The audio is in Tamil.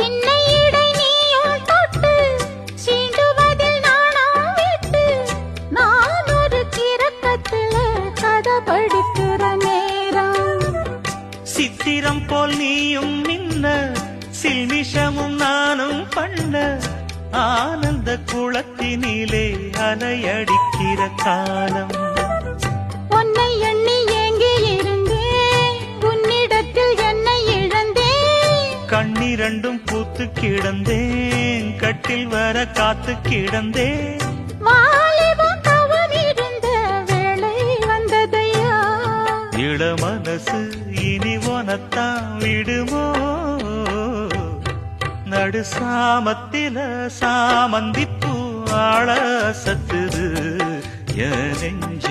சின்ன இடை நீயும் தொட்டு சீண்டுவதில் நாணம் விட்டு நான் ஒரு கிறக்கத்துல கதை படிக்கிற நேரம். சித்திரம் போல் நீயும் மின்ன சில்மிஷமும் நானும் பண்ண ஆனந்த குளத்தினிலே அலையடிக்கிற காலம். உன்னை எண்ணி ஏங்கி இருந்தேன் உன்னிடத்தில் என்னை இழந்தேன். கண்ணிரண்டும் பூத்து கிடந்தேன் கட்டில் வர காத்து கிடந்தேன். வாலிபம் தவம் இருந்த வேளை வந்ததையா. இள மனசு இனி உனத்தான் விடுமோ நடு சாமத்தில சாமந்திப்பூ ஆள சத்துது என் நெஞ்ச